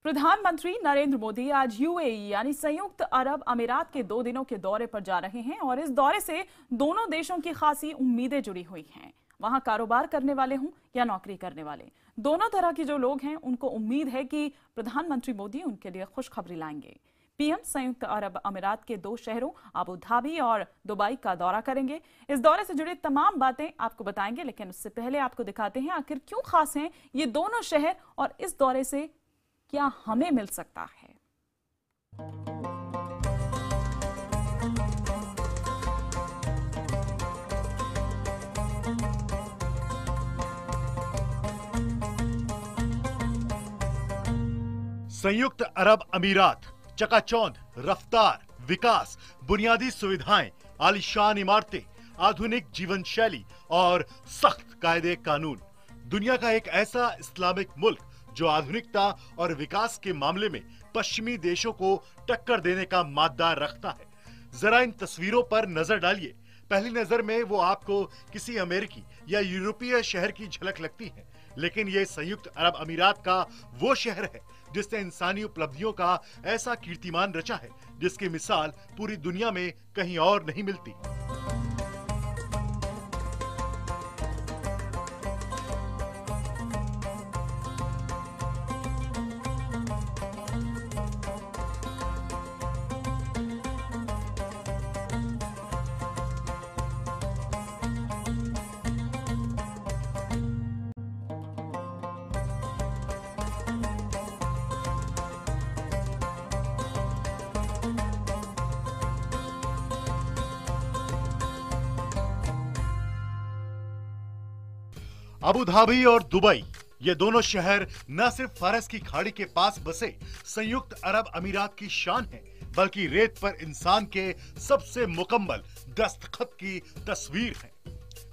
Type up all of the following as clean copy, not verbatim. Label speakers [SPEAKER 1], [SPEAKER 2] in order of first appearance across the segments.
[SPEAKER 1] प्रधानमंत्री नरेंद्र मोदी आज यूएई यानी संयुक्त अरब अमीरात के 2 दिनों के दौरे पर जा रहे हैं और इस दौरे से दोनों देशों की खासी उम्मीदें जुड़ी हुई हैं। वहां कारोबार करने वाले हों या नौकरी करने वाले, दोनों तरह के जो लोग हैं उनको उम्मीद है कि प्रधानमंत्री मोदी उनके लिए खुशखबरी लाएंगे। पीएम संयुक्त अरब अमीरात के 2 शहरों अबू धाबी और दुबई का दौरा करेंगे। इस दौरे से जुड़ी तमाम बातें आपको बताएंगे, लेकिन उससे पहले आपको दिखाते हैं आखिर क्यों खास हैं ये दोनों शहर और इस दौरे से क्या हमें मिल सकता है।
[SPEAKER 2] संयुक्त अरब अमीरात, चकाचौंध, रफ्तार, विकास, बुनियादी सुविधाएं, आलीशान इमारतें, आधुनिक जीवन शैली और सख्त कायदे कानून। दुनिया का एक ऐसा इस्लामिक मुल्क जो आधुनिकता और विकास के मामले में पश्चिमी देशों को टक्कर देने का माद्दा रखता है। जरा इन तस्वीरों पर नजर डालिए। पहली नजर में वो आपको किसी अमेरिकी या यूरोपीय शहर की झलक लगती है, लेकिन ये संयुक्त अरब अमीरात का वो शहर है जिसने इंसानी उपलब्धियों का ऐसा कीर्तिमान रचा है जिसकी मिसाल पूरी दुनिया में कहीं और नहीं मिलती। अबू धाबी और दुबई, ये दोनों शहर न सिर्फ फारस की खाड़ी के पास बसे संयुक्त अरब अमीरात की शान है, बल्कि रेत पर इंसान के सबसे मुकम्मल दस्तखत की तस्वीर है।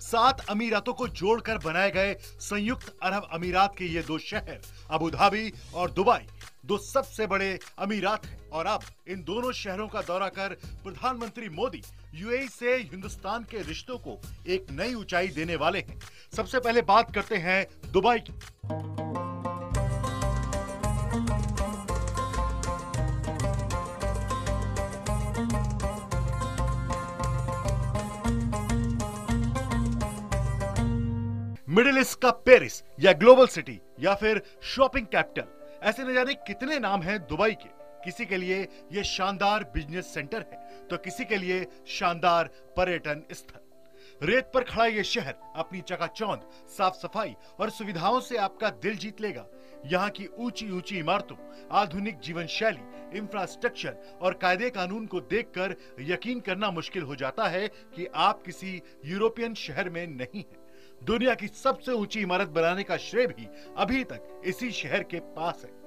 [SPEAKER 2] 7 अमीरातों को जोड़कर बनाए गए संयुक्त अरब अमीरात के ये 2 शहर अबू धाबी और दुबई 2 सबसे बड़े अमीरात हैं और अब इन दोनों शहरों का दौरा कर प्रधानमंत्री मोदी यूएई से हिंदुस्तान के रिश्तों को एक नई ऊंचाई देने वाले हैं। सबसे पहले बात करते हैं दुबई की। मिडिल ईस्ट का पेरिस या ग्लोबल सिटी या फिर शॉपिंग कैपिटल, ऐसे न जाने कितने नाम हैं दुबई के। किसी के लिए यह शानदार बिजनेस सेंटर है तो किसी के लिए शानदार पर्यटन स्थल। रेत पर खड़ा यह शहर अपनी चकाचौंध, साफ सफाई और सुविधाओं से आपका दिल जीत लेगा। यहाँ की ऊंची ऊंची इमारतों, आधुनिक जीवन शैली, इंफ्रास्ट्रक्चर और कायदे कानून को देखकर यकीन करना मुश्किल हो जाता है कि आप किसी यूरोपियन शहर में नहीं हैं। दुनिया की सबसे ऊंची इमारत बनाने का श्रेय भी अभी तक इसी शहर के पास है।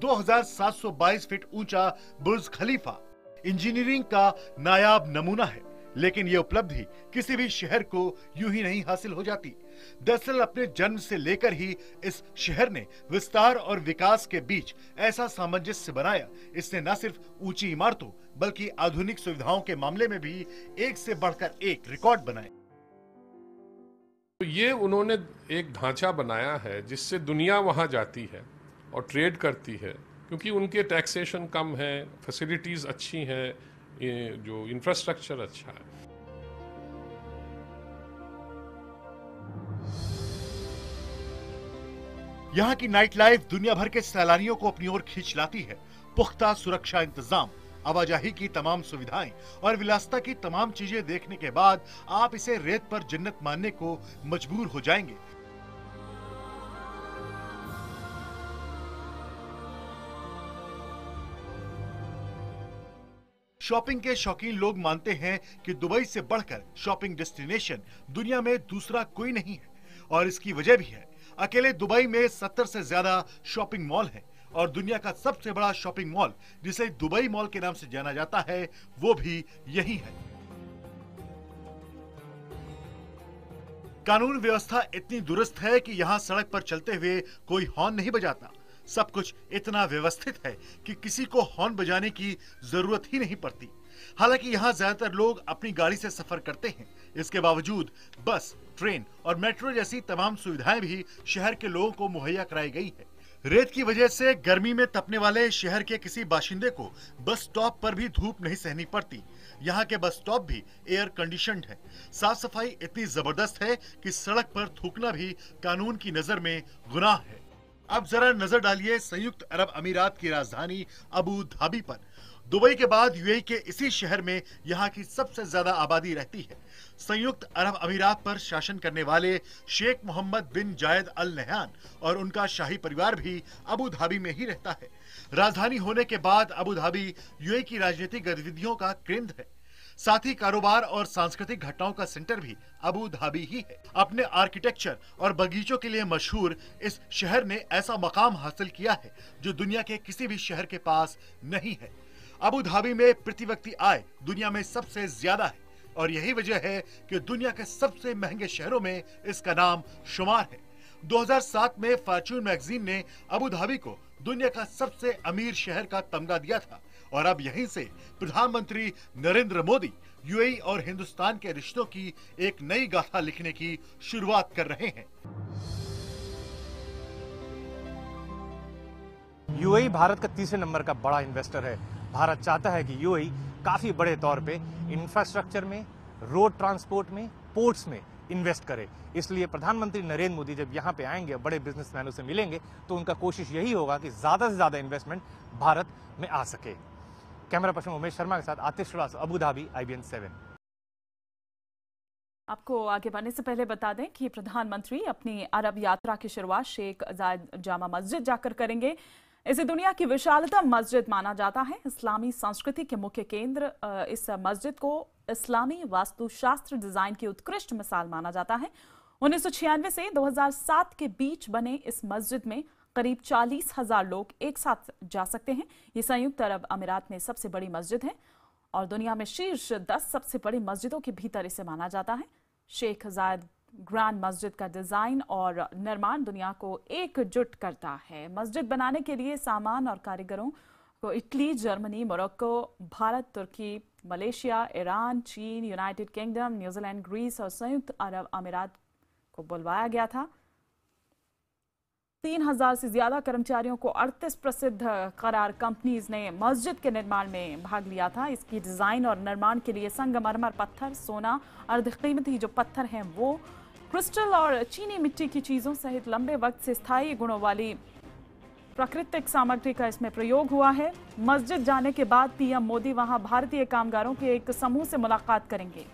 [SPEAKER 2] 2722 फीट ऊंचा बुर्ज खलीफा इंजीनियरिंग का नायाब नमूना है, लेकिन यह उपलब्धि किसी भी शहर को यूं ही नहीं हासिल हो जाती। दरअसल अपने जन्म से लेकर ही इस शहर ने विस्तार और विकास के बीच ऐसा सामंजस्य बनाया। इसने न सिर्फ ऊंची इमारतों बल्कि आधुनिक सुविधाओं के मामले में भी एक से बढ़कर एक रिकॉर्ड बनाए।
[SPEAKER 3] ये उन्होंने एक ढांचा बनाया है जिससे दुनिया वहाँ जाती है और ट्रेड करती है, क्योंकि उनके टैक्सेशन कम है, फैसिलिटीज़ अच्छी हैं, जो इंफ्रास्ट्रक्चर अच्छा है।
[SPEAKER 2] यहाँ की नाइट लाइफ दुनिया भर के सैलानियों को अपनी ओर खींच लाती है। पुख्ता सुरक्षा इंतजाम, आवाजाही की तमाम सुविधाएं और विलासिता की तमाम चीजें देखने के बाद आप इसे रेत पर जन्नत मानने को मजबूर हो जाएंगे। शॉपिंग के शौकीन लोग मानते हैं कि दुबई से बढ़कर शॉपिंग डेस्टिनेशन दुनिया में दूसरा कोई नहीं है, और इसकी वजह भी है। अकेले दुबई में 70 से ज्यादा शॉपिंग मॉल हैं और दुनिया का सबसे बड़ा शॉपिंग मॉल, जिसे दुबई मॉल के नाम से जाना जाता है, वो भी यही है। कानून व्यवस्था इतनी दुरुस्त है कि यहाँ सड़क पर चलते हुए कोई हॉर्न नहीं बजाता। सब कुछ इतना व्यवस्थित है कि किसी को हॉर्न बजाने की जरूरत ही नहीं पड़ती। हालांकि यहाँ ज्यादातर लोग अपनी गाड़ी से सफर करते हैं, इसके बावजूद बस, ट्रेन और मेट्रो जैसी तमाम सुविधाएं भी शहर के लोगों को मुहैया कराई गई है। रेत की वजह से गर्मी में तपने वाले शहर के किसी बाशिंदे को बस स्टॉप पर भी धूप नहीं सहनी पड़ती। यहाँ के बस स्टॉप भी एयर कंडीशनड है। साफ सफाई इतनी जबरदस्त है कि सड़क पर थूकना भी कानून की नजर में गुनाह है। अब जरा नजर डालिए संयुक्त अरब अमीरात की राजधानी अबू धाबी पर। दुबई के बाद यूएई के इसी शहर में यहाँ की सबसे ज्यादा आबादी रहती है। संयुक्त अरब अमीरात पर शासन करने वाले शेख मोहम्मद बिन जायद अल नहयान और उनका शाही परिवार भी अबू धाबी में ही रहता है। राजधानी होने के बाद अबू धाबी यूएई की राजनीतिक गतिविधियों का केंद्र है। साथ ही कारोबार और सांस्कृतिक घटनाओं का सेंटर भी अबू धाबी ही है। अपने आर्किटेक्चर और बगीचों के लिए मशहूर इस शहर ने ऐसा मकाम हासिल किया है जो दुनिया के किसी भी शहर के पास नहीं है। अबू धाबी में प्रति व्यक्ति आय दुनिया में सबसे ज्यादा है और यही वजह है कि दुनिया के सबसे महंगे शहरों में इसका नाम शुमार है। 2007 में फॉर्च्यून मैगजीन ने अबू धाबी को दुनिया का सबसे अमीर शहर का तमगा दिया था और अब यहीं से प्रधानमंत्री नरेंद्र मोदी यूएई और हिंदुस्तान के रिश्तों की एक नई गाथा लिखने की शुरुआत कर रहे हैं।
[SPEAKER 4] यूएई भारत का तीसरे नंबर का बड़ा इन्वेस्टर है। भारत चाहता है कि यूएई काफी बड़े तौर पे इंफ्रास्ट्रक्चर में, रोड ट्रांसपोर्ट में, पोर्ट्स में इन्वेस्ट करे। इसलिए प्रधानमंत्री नरेंद्र मोदी जब यहाँ पे आएंगे, बड़े बिजनेसमैनों से मिलेंगे, तो उनका कोशिश यही होगा कि ज्यादा से ज्यादा इन्वेस्टमेंट भारत में आ सके। कैमरा पर्सन उमेश शर्मा के साथ आतिश श्रीवास्तव, अबू धाबी, IBN 7।
[SPEAKER 1] आपको आगे बढ़ने से पहले बता दें कि प्रधानमंत्री अपनी अरब यात्रा की शुरुआत शेख जायद जामा मस्जिद जाकर करेंगे। इसे दुनिया की विशालतम मस्जिद माना जाता है। इस्लामी संस्कृति के मुख्य केंद्र इस मस्जिद को इस्लामी वास्तुशास्त्र डिजाइन की उत्कृष्ट मिसाल माना जाता है। 1996 से 2007 के बीच बने इस मस्जिद में करीब 40,000 लोग एक साथ जा सकते हैं। ये संयुक्त अरब अमीरात में सबसे बड़ी मस्जिद है और दुनिया में शीर्ष 10 सबसे बड़ी मस्जिदों के भीतर इसे माना जाता है। शेख जायद ग्रैंड मस्जिद का डिजाइन और निर्माण दुनिया को एकजुट करता है। मस्जिद बनाने के लिए सामान और कारीगरों को इटली, जर्मनी, मोरक्को, भारत, तुर्की, मलेशिया, ईरान, चीन, यूनाइटेड किंगडम, न्यूजीलैंड, ग्रीस और संयुक्त अरब अमीरात को बुलवाया गया था। 3000 से ज्यादा कर्मचारियों को 38 प्रसिद्ध करार कंपनीज ने मस्जिद के निर्माण में भाग लिया था। इसकी डिजाइन और निर्माण के लिए संगमरमर पत्थर, सोना, अर्धकीमती जो पत्थर हैं वो, क्रिस्टल और चीनी मिट्टी की चीजों सहित लंबे वक्त से स्थायी गुणों वाली प्राकृतिक सामग्री का इसमें प्रयोग हुआ है। मस्जिद जाने के बाद पीएम मोदी वहां भारतीय कामगारों के एक समूह से मुलाकात करेंगे।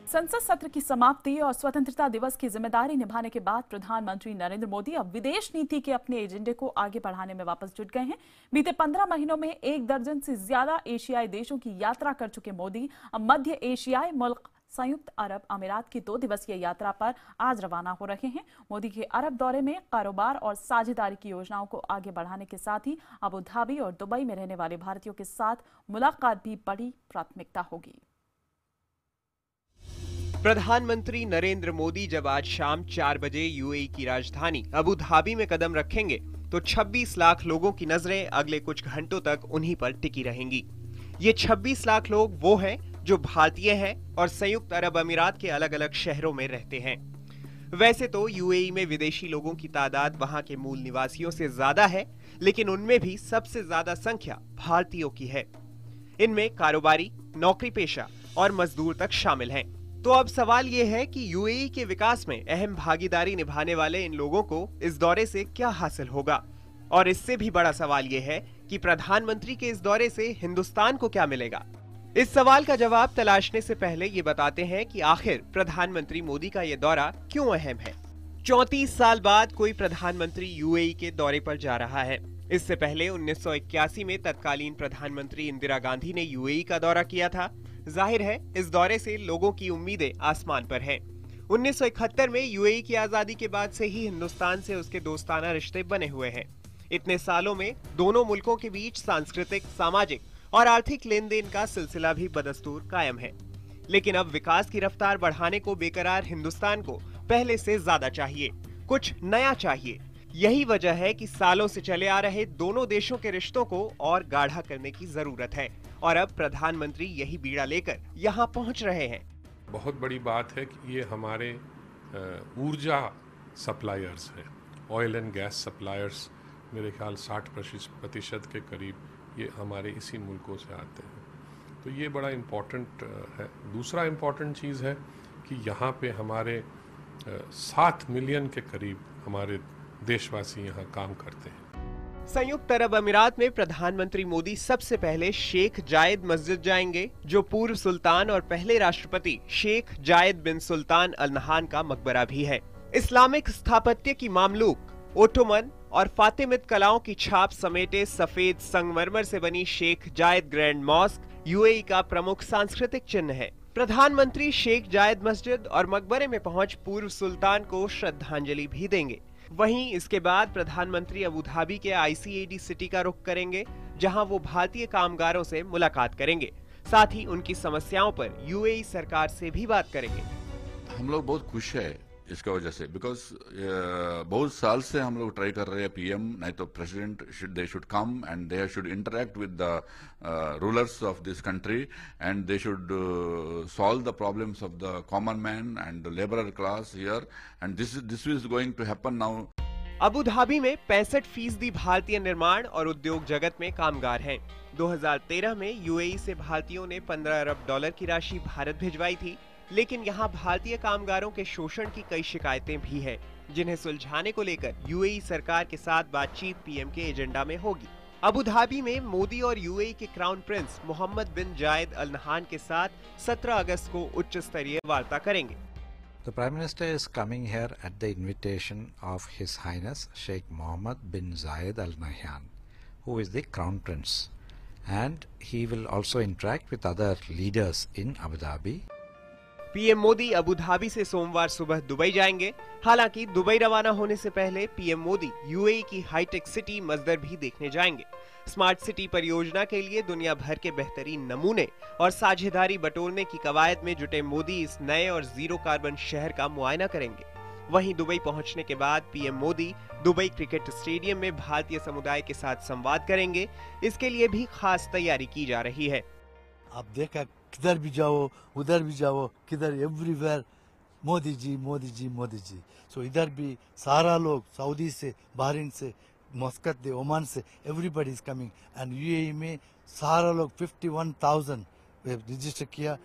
[SPEAKER 1] संसद सत्र की समाप्ति और स्वतंत्रता दिवस की जिम्मेदारी निभाने के बाद प्रधानमंत्री नरेंद्र मोदी अब विदेश नीति के अपने एजेंडे को आगे बढ़ाने में वापस जुट गए हैं। बीते 15 महीनों में 1 दर्जन से ज्यादा एशियाई देशों की यात्रा कर चुके मोदी अब मध्य एशियाई मुल्क संयुक्त अरब अमीरात की 2 दिवसीय यात्रा पर आज रवाना हो रहे हैं। मोदी के अरब दौरे में कारोबार और साझेदारी की योजनाओं को आगे बढ़ाने के साथ ही अबू धाबी और दुबई में रहने वाले भारतीयों के साथ मुलाकात भी बड़ी प्राथमिकता होगी।
[SPEAKER 5] प्रधानमंत्री नरेंद्र मोदी जब आज शाम 4 बजे यूएई की राजधानी अबू धाबी में कदम रखेंगे तो 26 लाख लोगों की नजरें अगले कुछ घंटों तक उन्हीं पर टिकी रहेंगी। ये 26 लाख लोग वो हैं जो भारतीय हैं और संयुक्त अरब अमीरात के अलग अलग शहरों में रहते हैं। वैसे तो यूएई में विदेशी लोगों की तादाद वहां के मूल निवासियों से ज्यादा है, लेकिन उनमें भी सबसे ज्यादा संख्या भारतीयों की है। इनमें कारोबारी, नौकरी पेशा और मजदूर तक शामिल हैं। तो अब सवाल ये है कि यूएई के विकास में अहम भागीदारी निभाने वाले इन लोगों को इस दौरे से क्या हासिल होगा, और इससे भी बड़ा सवाल ये है कि प्रधानमंत्री के इस दौरे से हिंदुस्तान को क्या मिलेगा। इस सवाल का जवाब तलाशने से पहले ये बताते हैं कि आखिर प्रधानमंत्री मोदी का ये दौरा क्यों अहम है। 34 साल बाद कोई प्रधानमंत्री यूएई के दौरे पर जा रहा है। इससे पहले 1981 में तत्कालीन प्रधानमंत्री इंदिरा गांधी ने यूएई का दौरा किया था। जाहिर है इस दौरे से लोगों की उम्मीदें आसमान पर हैं। 1971 में यूएई की आजादी के बाद से ही हिंदुस्तान से उसके दोस्ताना रिश्ते बने हुए हैं। इतने सालों में दोनों मुल्कों के बीच सांस्कृतिक, सामाजिक और आर्थिक लेन देन का सिलसिला भी बदस्तूर कायम है। लेकिन अब विकास की रफ्तार बढ़ाने को बेकरार हिंदुस्तान को पहले से ज्यादा चाहिए, कुछ नया चाहिए। यही वजह है कि सालों से चले आ रहे दोनों देशों के रिश्तों को और गाढ़ा करने की जरूरत है और अब प्रधानमंत्री यही बीड़ा लेकर यहाँ पहुँच रहे हैं।
[SPEAKER 3] बहुत बड़ी बात है कि ये हमारे ऊर्जा सप्लायर्स हैं, ऑयल एंड गैस सप्लायर्स मेरे ख्याल 60% के करीब ये हमारे इसी मुल्कों से आते हैं। तो ये बड़ा इम्पोर्टेंट है। दूसरा इम्पोर्टेंट चीज़ है कि यहाँ पे हमारे 7 मिलियन के करीब हमारे देशवासी यहाँ काम करते हैं।
[SPEAKER 5] संयुक्त अरब अमीरात में प्रधानमंत्री मोदी सबसे पहले शेख जायद मस्जिद जाएंगे, जो पूर्व सुल्तान और पहले राष्ट्रपति शेख जायद बिन सुल्तान अल नहान का मकबरा भी है। इस्लामिक स्थापत्य की मामलूक, ओटोमन और फातिमिद कलाओं की छाप समेटे सफेद संगमरमर से बनी शेख जायद ग्रैंड मॉस्क यूएई का प्रमुख सांस्कृतिक चिन्ह है। प्रधानमंत्री शेख जायद मस्जिद और मकबरे में पहुंच पूर्व सुल्तान को श्रद्धांजलि भी देंगे। वहीं इसके बाद प्रधानमंत्री अबू धाबी के ICAD सिटी का रुख करेंगे, जहां वो भारतीय कामगारों से मुलाकात करेंगे। साथ ही उनकी समस्याओं पर यूएई सरकार से भी बात करेंगे।
[SPEAKER 6] हम लोग बहुत खुश है इसका वजह से, बिकॉज बहुत साल से हम लोग ट्राई कर रहे हैं PM नहीं तो president they should come and they should interact with the rulers of this country and they should solve the problems of the common man and the labourer class here and this is going to happen now.
[SPEAKER 5] Abu Dhabi में 65% भारतीय निर्माण और उद्योग जगत में कामगार हैं। 2013 में यूएई से भारतीयों ने $15 अरब की राशि भारत भिजवाई थी, लेकिन यहाँ भारतीय कामगारों के शोषण की कई शिकायतें भी हैं, जिन्हें सुलझाने को लेकर यूएई सरकार के साथ बातचीत PM के एजेंडा में होगी। अबू धाबी में मोदी और यूएई के क्राउन प्रिंस मोहम्मद बिन जायद अल नहान के साथ 17 अगस्त को उच्च स्तरीय वार्ता करेंगे।
[SPEAKER 7] The Prime Minister is coming here at the invitation of His Highness Sheikh Mohammed bin Zayed Al Nahyan, who is the Crown Prince, and he will also interact with other leaders in Abu Dhabi.
[SPEAKER 5] PM Modi Abu Dhabi से सोमवार सुबह Dubai जाएंगे। हालांकि Dubai रवाना होने से पहले PM Modi UAE की हाईटेक सिटी मस्दर भी देखने जाएंगे। स्मार्ट सिटी परियोजना के लिए दुनिया भर के बेहतरीन नमूने और साझेदारी बटोरने की कवायद में जुटे मोदी इस नए और जीरो कार्बन शहर का मुआयना करेंगे। वहीं दुबई पहुंचने के बाद PM Modi Dubai cricket stadium में भारतीय समुदाय के साथ संवाद करेंगे। इसके लिए भी खास तैयारी की जा रही है।
[SPEAKER 8] आप देखा किधर भी जाओ, उधर भी जाओ, किधर एवरीवेयर मोदी जी मोदी जी मोदी जी। सो इधर भी सारा लोग सऊदी से, बहरीन से, मस्कत से, ओमान से, everybody is coming and UAE में सारा लोग 51,000 रजिस्टर किया।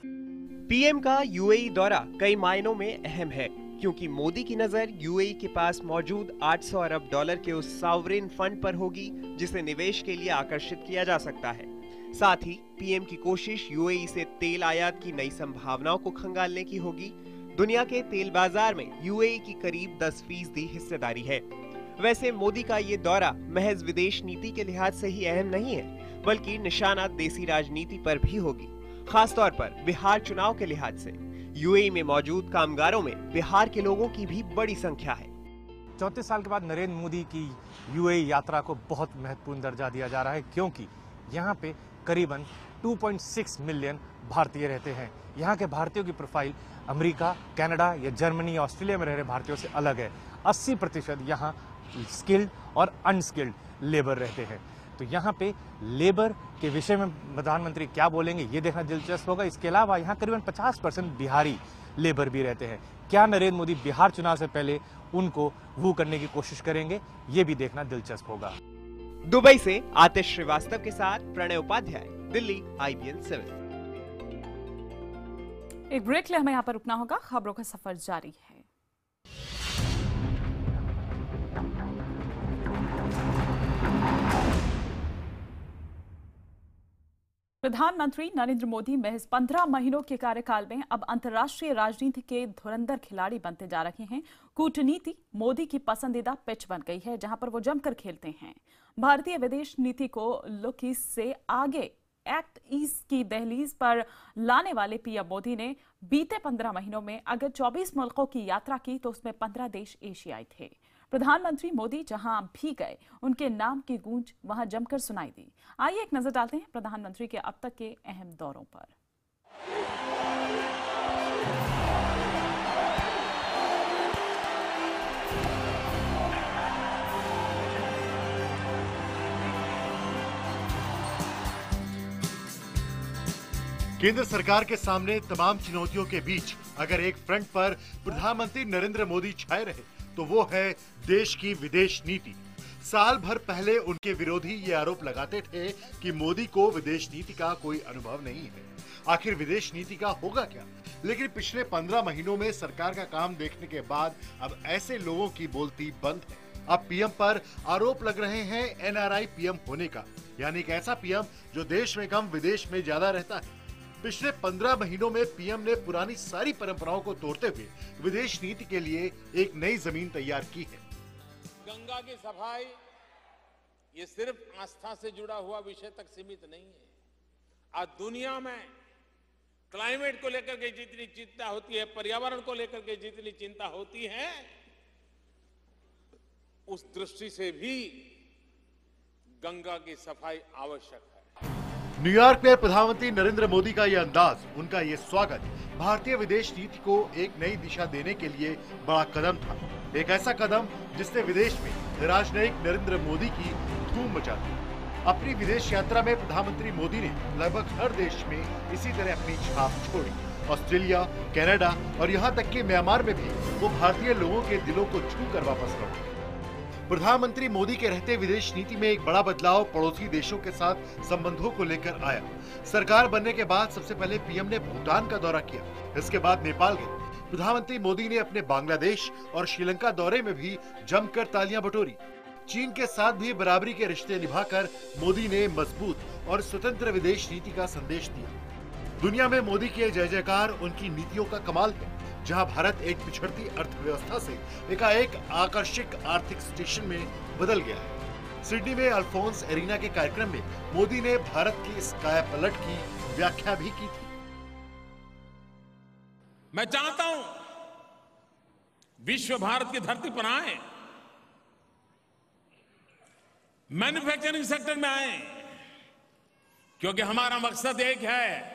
[SPEAKER 5] PM का यूएई दौरा कई मायनों में अहम है, क्योंकि मोदी की नजर यूएई के पास मौजूद $800 अरब के उस सॉवरेन फंड पर होगी, जिसे निवेश के लिए आकर्षित किया जा सकता है। साथ ही PM की कोशिश यूएई से तेल आयात की नई संभावनाओं को खंगालने की होगी। दुनिया के तेल बाजार में यूएई की करीब 10% हिस्सेदारी है। वैसे मोदी का ये दौरा महज विदेश नीति के लिहाज से ही अहम नहीं है, बल्कि निशाना देसी राजनीति पर भी होगी, खासतौर पर बिहार चुनाव के लिहाज से। यूएई में मौजूद कामगारों में बिहार के लोगों की भी बड़ी संख्या है।
[SPEAKER 4] 34 साल के बाद नरेंद्र मोदी की यूएई यात्रा को बहुत महत्वपूर्ण दर्जा दिया जा रहा है, क्योंकि यहाँ पे करीबन 2.6 मिलियन भारतीय रहते हैं। यहाँ के भारतीयों की प्रोफाइल अमेरिका, कनाडा या जर्मनी, ऑस्ट्रेलिया में रह रहे भारतीयों से अलग है। 80% यहाँ स्किल्ड और अनस्किल्ड लेबर रहते हैं। तो यहाँ पे लेबर के विषय में प्रधानमंत्री क्या बोलेंगे, ये देखना दिलचस्प होगा। इसके अलावा यहाँ करीबन 50% बिहारी लेबर भी रहते हैं। क्या नरेंद्र मोदी बिहार चुनाव से पहले उनको वू करने की कोशिश करेंगे, ये भी देखना दिलचस्प होगा।
[SPEAKER 5] दुबई से आतिश श्रीवास्तव के साथ प्रणय उपाध्याय, दिल्ली, IBN 7।
[SPEAKER 1] एक ब्रेक ले हमें यहाँ पर रुकना होगा, खबरों का सफर जारी है। प्रधानमंत्री नरेंद्र मोदी महज 15 महीनों के कार्यकाल में अब अंतर्राष्ट्रीय राजनीति के धुरंधर खिलाड़ी बनते जा रहे हैं। कूटनीति मोदी की पसंदीदा पिच बन गई है, जहां पर वो जमकर खेलते हैं। भारतीय विदेश नीति को लुक ईस्ट से आगे एक्ट ईस्ट की दहलीज पर लाने वाले PM मोदी ने बीते 15 महीनों में अगर 24 मुल्कों की यात्रा की तो उसमें 15 देश एशियाई थे। प्रधानमंत्री मोदी जहां भी गए उनके नाम की गूंज वहां जमकर सुनाई दी। आइए एक नजर डालते हैं प्रधानमंत्री के अब तक के अहम दौरों पर।
[SPEAKER 2] केंद्र सरकार के सामने तमाम चुनौतियों के बीच अगर एक फ्रंट पर प्रधानमंत्री नरेंद्र मोदी छाए रहे तो वो है देश की विदेश नीति। साल भर पहले उनके विरोधी ये आरोप लगाते थे कि मोदी को विदेश नीति का कोई अनुभव नहीं है। आखिर विदेश नीति का होगा क्या? लेकिन पिछले 15 महीनों में सरकार का काम देखने के बाद अब ऐसे लोगों की बोलती बंद है। अब पीएम पर आरोप लग रहे हैं एनआरआई पीएम होने का, यानी एक ऐसा पीएम जो देश में कम विदेश में ज्यादा रहता है। पिछले 15 महीनों में पीएम ने पुरानी सारी परंपराओं को तोड़ते हुए विदेश नीति के लिए एक नई जमीन तैयार की है।
[SPEAKER 9] गंगा की सफाई ये सिर्फ आस्था से जुड़ा हुआ विषय तक सीमित नहीं है। आज दुनिया में क्लाइमेट को लेकर के जितनी चिंता होती है, पर्यावरण को लेकर के जितनी चिंता होती है, उस दृष्टि से भी गंगा की सफाई आवश्यक है।
[SPEAKER 2] न्यूयॉर्क में प्रधानमंत्री नरेंद्र मोदी का यह अंदाज, उनका ये स्वागत भारतीय विदेश नीति को एक नई दिशा देने के लिए बड़ा कदम था। एक ऐसा कदम जिसने विदेश में राजनयिक नरेंद्र मोदी की धूम मचा दी। अपनी विदेश यात्रा में प्रधानमंत्री मोदी ने लगभग हर देश में इसी तरह अपनी छाप छोड़ी। ऑस्ट्रेलिया, कनाडा और यहाँ तक कि म्यांमार में भी वो भारतीय लोगों के दिलों को छू कर वापस लौटे। प्रधानमंत्री मोदी के रहते विदेश नीति में एक बड़ा बदलाव पड़ोसी देशों के साथ संबंधों को लेकर आया। सरकार बनने के बाद सबसे पहले पीएम ने भूटान का दौरा किया, इसके बाद नेपाल गए। प्रधानमंत्री मोदी ने अपने बांग्लादेश और श्रीलंका दौरे में भी जमकर तालियां बटोरी। चीन के साथ भी बराबरी के रिश्ते निभाकर मोदी ने मजबूत और स्वतंत्र विदेश नीति का संदेश दिया। दुनिया में मोदी के जय जयकार उनकी नीतियों का कमाल है। जहां भारत एक पिछड़ती अर्थव्यवस्था से एकाएक आकर्षक आर्थिक स्टेशन में बदल गया है। सिडनी में अल्फोंस एरिना के कार्यक्रम में मोदी ने भारत की इस काया पलट की व्याख्या भी की थी।
[SPEAKER 9] मैं चाहता हूं विश्व भारत की धरती पर आए, मैन्युफैक्चरिंग सेक्टर में आए, क्योंकि हमारा मकसद एक है,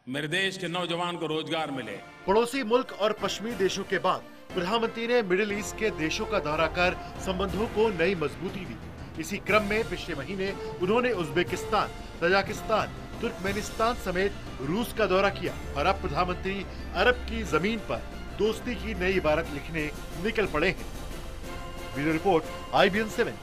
[SPEAKER 9] मेरे देश के नौजवान को रोजगार मिले।
[SPEAKER 2] पड़ोसी मुल्क और पश्चिमी देशों के बाद प्रधानमंत्री ने मिडिल ईस्ट के देशों का दौरा कर संबंधों को नई मजबूती दी। इसी क्रम में पिछले महीने उन्होंने उज्बेकिस्तान, तजाकिस्तान, तुर्कमेनिस्तान समेत रूस का दौरा किया और अब प्रधानमंत्री अरब की जमीन पर दोस्ती की नई इबारत लिखने निकल पड़े हैं। Video report IBN 7।